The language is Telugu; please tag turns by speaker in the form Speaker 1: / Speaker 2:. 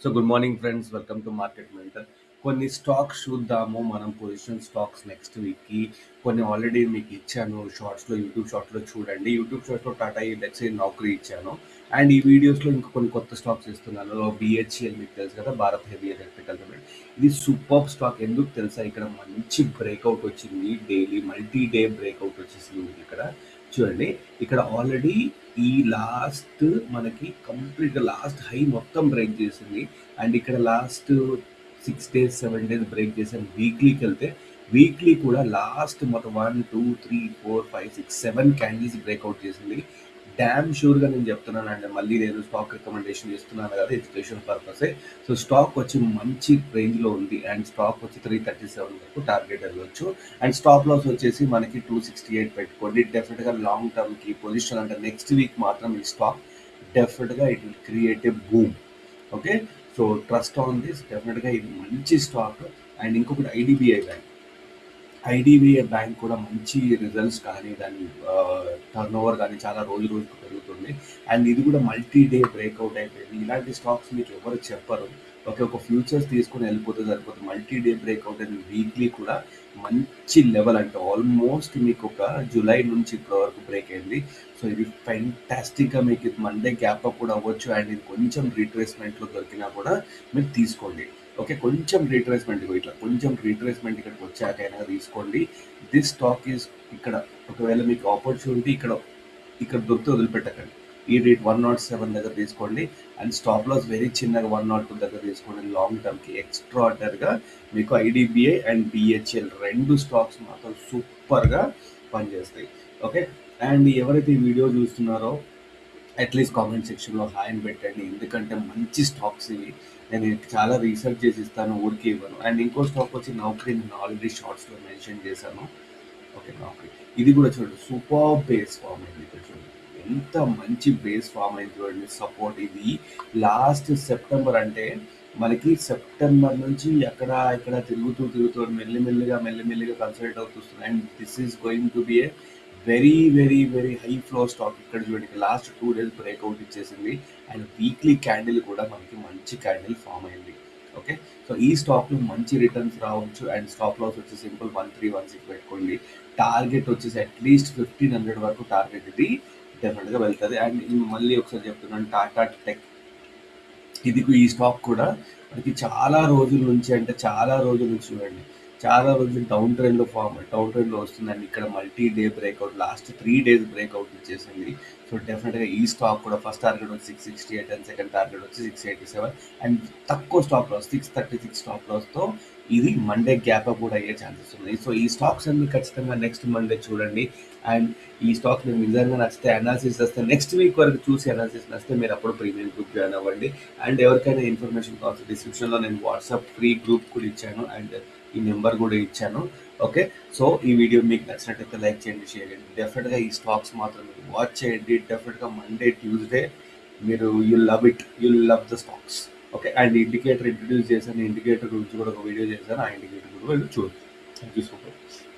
Speaker 1: So good morning friends, welcome to market mentor. కొన్ని స్టాక్స్ చూద్దాము మనం. పొజిషన్ స్టాక్స్ నెక్స్ట్ వీక్కి కొన్ని ఆల్రెడీ మీకు ఇచ్చాను షార్ట్స్లో, యూట్యూబ్ షార్ట్స్లో చూడండి. యూట్యూబ్ షార్ట్స్లో టాటా ఇండెక్స్, నౌకరీ ఇచ్చాను. అండ్ ఈ వీడియోస్లో ఇంకా కొన్ని కొత్త స్టాక్స్ ఇస్తున్నాను. బిహెచ్ఎల్ మీకు తెలుసు కదా, భారత్ హెవీ ఎలక్ట్రికల్ లిమిటెడ్. ఇది సూపర్ స్టాక్. ఎందుకు తెలుసా? ఇక్కడ మంచి బ్రేక్అవుట్ వచ్చింది. డైలీ మల్టీ డే బ్రేక్అవుట్ వచ్చేసింది మీకు ఇక్కడ. చూడండి, ఇక్కడ ఆల్రెడీ ఈ లాస్ట్ మనకి కంప్లీట్గా లాస్ట్ హై మొత్తం బ్రేక్ చేసింది. అండ్ ఇక్కడ లాస్ట్ 6 days 7 days బ్రేక్ చేసాను. వీక్లీకి వెళ్తే వీక్లీ కూడా లాస్ట్ మొత్తం 1 2 3 4 5 6 7 క్యాండిల్స్ బ్రేక్అవుట్ చేసింది. డ్యామ్ షూర్గా నేను చెప్తున్నాను అండి. మళ్ళీ నేను స్టాక్ రికమెండేషన్ ఇస్తున్నాను కదా, ఎడ్యుకేషన్ పర్పసే. సో స్టాక్ వచ్చి మంచి రేంజ్లో ఉంది. అండ్ స్టాక్ వచ్చి 337 వరకు టార్గెట్ వెళ్ళొచ్చు. అండ్ స్టాప్ లాస్ వచ్చేసి మనకి 268 పెట్టుకోండి. డెఫినెట్గా లాంగ్ టర్మ్కి పొజిషన్ అంటే నెక్స్ట్ వీక్ మాత్రం ఈ స్టాక్ డెఫినెట్గా it will create a boom. Okay, so trust on this. డెఫినెట్గా ఇది మంచి స్టాక్. అండ్ ఇంకొకటి ఐడిబిఐ బ్యాంక్ కూడా మంచి రిజల్ట్స్ కానీ దాని టర్న్ ఓవర్ కానీ చాలా రోజుకు పెరుగుతుంది. అండ్ ఇది కూడా మల్టీ డే బ్రేక్అవుట్ అయిపోయింది. ఇలాంటి స్టాక్స్ మీకు ఎవరు చెప్పరు. ఒక ఫ్యూచర్స్ తీసుకొని వెళ్ళిపోతే సరిపోతుంది. మల్టీ డే బ్రేక్అవుట్ అనేది వీక్లీ కూడా మంచి లెవెల్, అంటే ఆల్మోస్ట్ మీకు ఒక జూలై నుంచి ఇప్పటి వరకు బ్రేక్ అయింది. సో ఇది ఫెంటాస్టిక్గా మీకు ఇది మండే గ్యాప్ అప్ కూడా అవ్వచ్చు. అండ్ ఇది కొంచెం రీట్రేస్మెంట్లో దొరికినా కూడా మీరు తీసుకోండి. ఓకే, కొంచెం రీట్రేస్మెంట్ ఇట్లా కొంచెం రీట్రేస్మెంట్ ఇక్కడికి వచ్చాకైనా తీసుకోండి. దిస్ స్టాక్ ఈజ్ ఇక్కడ ఒకవేళ మీకు ఆపర్చునిటీ ఇక్కడ ఇక్కడ దొరికితే వదిలిపెట్టకండి. ఈ రేట్ 107 దగ్గర తీసుకోండి. అండ్ స్టాప్ లాస్ వెరీ చిన్నగా 102 దగ్గర తీసుకోండి. లాంగ్ టర్మ్కి ఎక్స్ట్రా ఆర్డర్గా మీకు ఐడిబిఐ అండ్ బిహెచ్ఎల్ రెండు స్టాక్స్ మాత్రం సూపర్గా పనిచేస్తాయి. ఓకే, అండ్ ఎవరైతే ఈ వీడియో చూస్తున్నారో అట్లీస్ట్ కామెంట్ సెక్షన్లో హాయ్ అని పెట్టండి. ఎందుకంటే మంచి స్టాక్స్ ఇవి. నేను చాలా రీసెర్చ్ చేసి ఇస్తాను, ఊరికి ఇవ్వను. అండ్ ఇంకో స్టాక్ వచ్చి నౌకరీ, నేను ఆల్రెడీ షార్ట్స్లో మెన్షన్ చేశాను. ఓకే, నౌకరీ ఇది కూడా చూడండి, సూపర్ బేస్ ఫామ్ అయింది. ఇక్కడ చూడండి ఎంత మంచి బేస్ ఫామ్ అయింది చూడండి. సపోర్ట్ ఇది లాస్ట్ సెప్టెంబర్, అంటే మనకి సెప్టెంబర్ నుంచి అక్కడ ఇక్కడ తిరుగుతూ మెల్లిమెల్లిగా కన్సల్ట్ అవుతుంది. And this is going to be a very very very high flow stock. ఇక్కడ చూడండి లాస్ట్ 2 days బ్రేక్అవుట్ ఇచ్చేసింది. అండ్ వీక్లీ క్యాండిల్ కూడా మనకి మంచి క్యాండిల్ ఫామ్ అయింది. ఓకే, సో ఈ స్టాక్లో మంచి రిటర్న్స్ రావచ్చు. అండ్ స్టాప్ లాస్ వచ్చి సింపుల్ 1316 పెట్టుకోండి. టార్గెట్ వచ్చేసి అట్లీస్ట్ 1500 వరకు టార్గెట్ ఇది డెఫినెట్గా వెళ్తుంది. అండ్ మళ్ళీ ఒకసారి చెప్తున్నాను, టాటా టెక్ ఇది ఈ స్టాక్ కూడా మనకి చాలా రోజుల నుంచి, అంటే చాలా రోజుల నుంచి చూడండి, చాలా రోజులు డౌన్ ట్రెండ్లో వస్తుందండి. ఇక్కడ multi day breakout last 3 days breakout ఇచ్చేసింది. సో డెఫినెట్గా ఈ స్టాక్ కూడా ఫస్ట్ టార్గెట్ వచ్చి 668 అండ్ సెకండ్ టార్గెట్ వచ్చి 687. అండ్ తక్కువ స్టాప్ లాస్ 636 స్టాప్ లాస్తో ఇది మండే గ్యాప్ అప్ కూడా అయ్యే ఛాన్సెస్ ఉన్నాయి. సో ఈ స్టాక్స్ అన్ని ఖచ్చితంగా నెక్స్ట్ మండే చూడండి. అండ్ ఈ స్టాక్ మీకు నిజంగా నచ్చితే, అనాలిసిస్ వస్తే నెక్స్ట్ వీక్ వరకు చూసి అనాలిసిస్ నచ్చితే మీరు అప్పుడు ప్రీమియం గ్రూప్ జాయిన్ అవ్వండి. అండ్ ఎవరికైనా ఇన్ఫర్మేషన్ కావాల్సి డిస్క్రిప్షన్లో నేను వాట్సాప్ ఫ్రీ గ్రూప్ కూడా ఇచ్చాను. అండ్ ఈ నెంబర్ కూడా ఇచ్చాను. ఓకే, సో ఈ వీడియో మీకు నచ్చినట్టయితే లైక్ చేయండి, షేర్ చేయండి. డెఫినెట్గా ఈ స్టాక్స్ మాత్రం మీరు వాచ్ చేయండి. డెఫినెట్గా మండే ట్యూస్డే మీరు you'll love the stocks. Okay, and indicator introduce చేశాను. ఇండికేటర్ గురించి కూడా ఒక వీడియో చేశాను. ఆ ఇండికేటర్ కూడా చూడండి. Thank you so much.